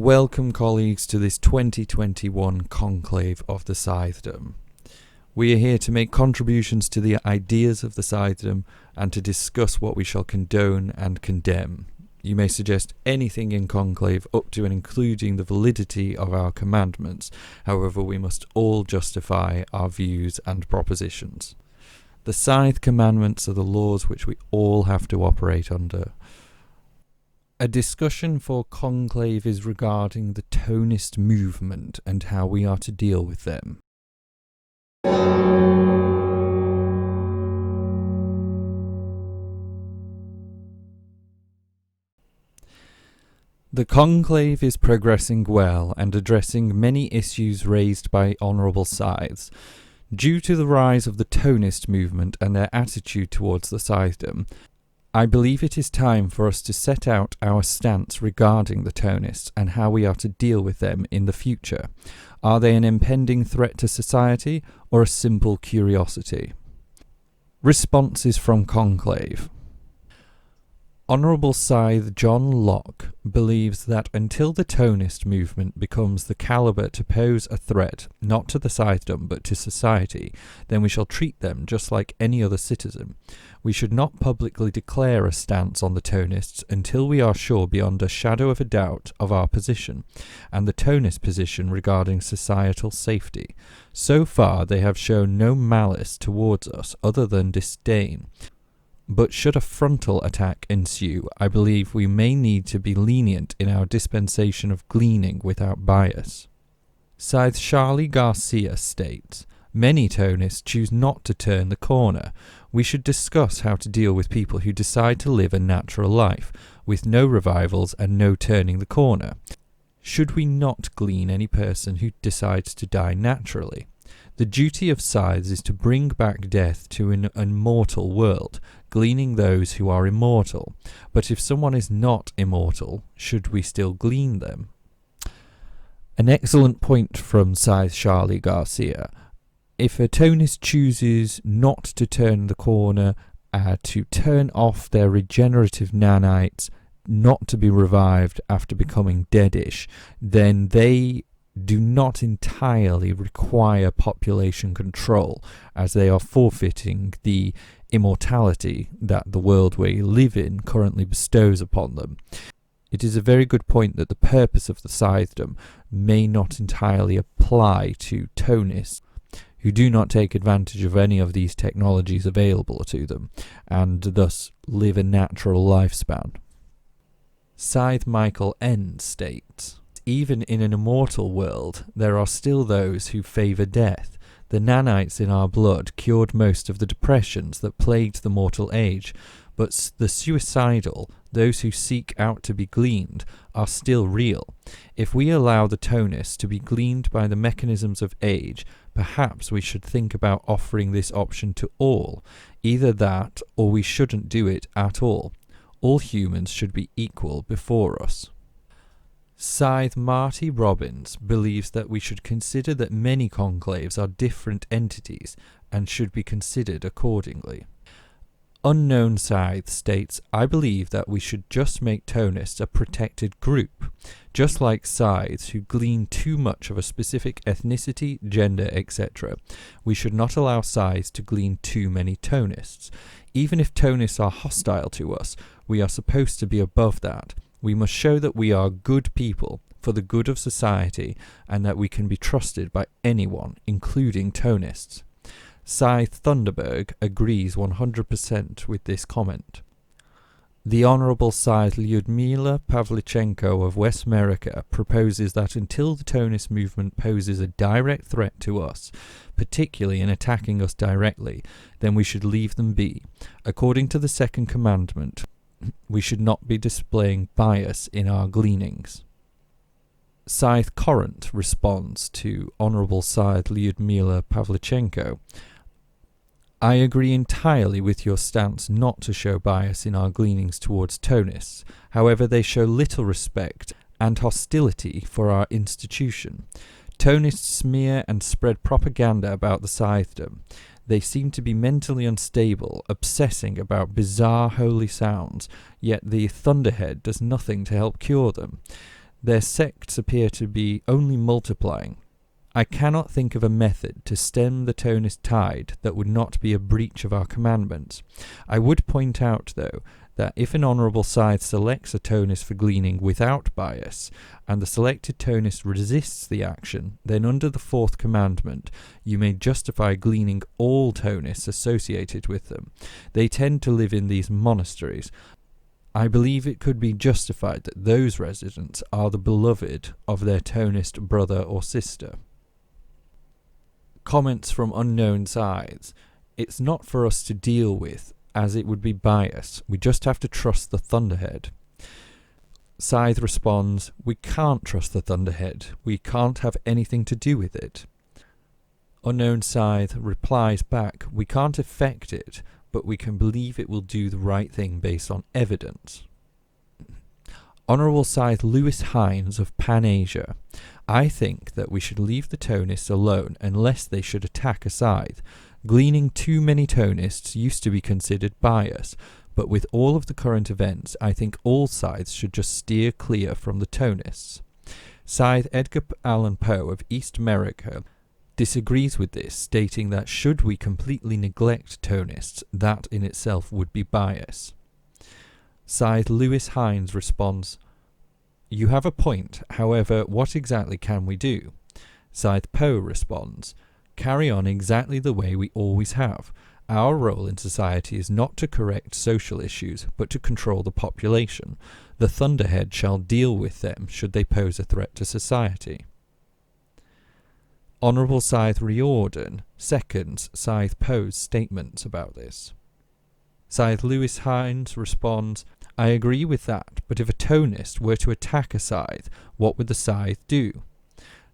Welcome, colleagues, to this 2021 Conclave of the Scythedom. We are here to make contributions to the ideas of the Scythedom and to discuss what we shall condone and condemn. You may suggest anything in conclave up to and including the validity of our commandments. However, we must all justify our views and propositions. The Scythe commandments are the laws which we all have to operate under. A discussion for conclave is regarding the Tonist movement and how we are to deal with them. The conclave is progressing well and addressing many issues raised by Honourable Scythes. Due to the rise of the Tonist movement and their attitude towards the Scythedom, I believe it is time for us to set out our stance regarding the Tonists and how we are to deal with them in the future. Are they an impending threat to society or a simple curiosity? Responses from Conclave. Honourable Scythe John Locke believes that until the Tonist movement becomes the calibre to pose a threat not to the Scythedom but to society, then we shall treat them just like any other citizen. We should not publicly declare a stance on the Tonists until we are sure beyond a shadow of a doubt of our position, and the Tonist position regarding societal safety. So far they have shown no malice towards us other than disdain. But should a frontal attack ensue, I believe we may need to be lenient in our dispensation of gleaning without bias. Scythe Charlie Garcia states, many Tonists choose not to turn the corner. We should discuss how to deal with people who decide to live a natural life, with no revivals and no turning the corner. Should we not glean any person who decides to die naturally? The duty of Scythes is to bring back death to an immortal world, gleaning those who are immortal. But if someone is not immortal, should we still glean them? An excellent point from Scythe Charlie Garcia. If a Tonist chooses not to turn the corner, to turn off their regenerative nanites, not to be revived after becoming deadish, then they do not entirely require population control, as they are forfeiting the immortality that the world we live in currently bestows upon them. It is a very good point that the purpose of the Scythedom may not entirely apply to Tonists who do not take advantage of any of these technologies available to them, and thus live a natural lifespan. Scythe Michael N. states, even in an immortal world, there are still those who favour death. The nanites in our blood cured most of the depressions that plagued the mortal age, but the suicidal, those who seek out to be gleaned, are still real. If we allow the Tonists to be gleaned by the mechanisms of age, perhaps we should think about offering this option to all. Either that, or we shouldn't do it at all. All humans should be equal before us. Scythe Marty Robbins believes that we should consider that many conclaves are different entities and should be considered accordingly. Unknown Scythe states, I believe that we should just make Tonists a protected group, just like Scythes who glean too much of a specific ethnicity, gender, etc. We should not allow Scythes to glean too many Tonists. Even if Tonists are hostile to us, we are supposed to be above that. We must show that we are good people for the good of society and that we can be trusted by anyone, including Tonists. Scythe Thunderberg agrees 100% with this comment. The Honourable Scythe Lyudmila Pavlichenko of West America proposes that until the Tonist movement poses a direct threat to us, particularly in attacking us directly, then we should leave them be. According to the second commandment, we should not be displaying bias in our gleanings. Scythe Corinth responds to Honourable Scythe Lyudmila Pavlichenko. I agree entirely with your stance not to show bias in our gleanings towards Tonists. However, they show little respect and hostility for our institution. Tonists smear and spread propaganda about the Scythedom. They seem to be mentally unstable, obsessing about bizarre holy sounds, yet the thunderhead does nothing to help cure them. Their sects appear to be only multiplying. I cannot think of a method to stem the Tonist tide that would not be a breach of our commandments. I would point out, though, that if an Honourable Scythe selects a Tonist for gleaning without bias, and the selected Tonist resists the action, then under the fourth commandment you may justify gleaning all Tonists associated with them. They tend to live in these monasteries. I believe it could be justified that those residents are the beloved of their Tonist brother or sister. Comments from unknown Scythes. It's not for us to deal with, as it would be bias. We just have to trust the Thunderhead. Scythe responds, we can't trust the Thunderhead. We can't have anything to do with it. Unknown Scythe replies back, we can't affect it, but we can believe it will do the right thing based on evidence. Honourable Scythe Lewis Hines of Pan-Asia. I think that we should leave the Tonists alone unless they should attack a Scythe. Gleaning too many Tonists used to be considered bias, but with all of the current events, I think all Scythes should just steer clear from the Tonists. Scythe Edgar Allan Poe of East America disagrees with this, stating that should we completely neglect Tonists, that in itself would be bias. Scythe Lewis Hines responds, you have a point, however, what exactly can we do? Scythe Poe responds, carry on exactly the way we always have. Our role in society is not to correct social issues, but to control the population. The Thunderhead shall deal with them should they pose a threat to society. Honourable Scythe Riordan seconds Scythe Poe's statements about this. Scythe Lewis Hines responds, I agree with that, but if a Tonist were to attack a Scythe, what would the Scythe do?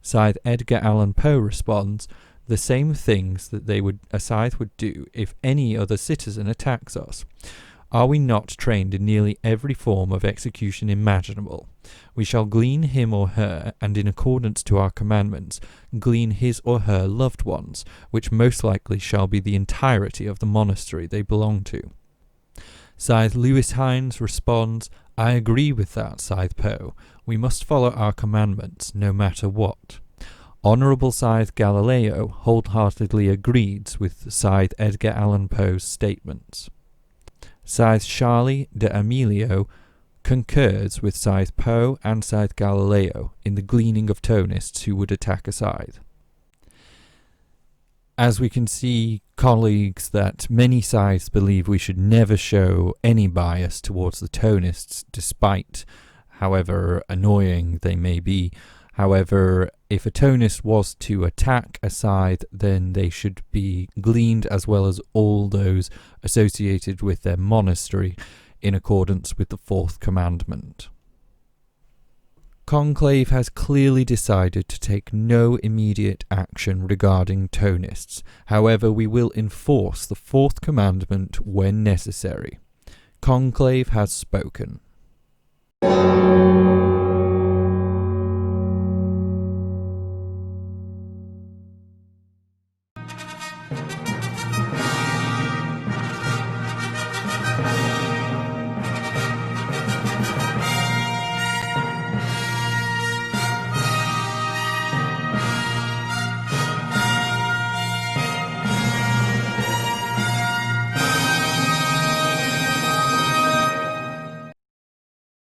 Scythe Edgar Allan Poe responds, the same things that a Scythe would do if any other citizen attacks us. Are we not trained in nearly every form of execution imaginable? We shall glean him or her, and in accordance to our commandments, glean his or her loved ones, which most likely shall be the entirety of the monastery they belong to. Scythe Lewis Hines responds, I agree with that, Scythe Poe. We must follow our commandments, no matter what. Honourable Scythe Galileo wholeheartedly agrees with Scythe Edgar Allan Poe's statements. Scythe Charlie de Amelio concurs with Scythe Poe and Scythe Galileo in the gleaning of Tonists who would attack a Scythe. As we can see, colleagues, that many Scythes believe we should never show any bias towards the Tonists, despite however annoying they may be. However, if a Tonist was to attack a Scythe, then they should be gleaned as well as all those associated with their monastery, in accordance with the fourth commandment. Conclave has clearly decided to take no immediate action regarding Tonists. However, we will enforce the fourth commandment when necessary. Conclave has spoken.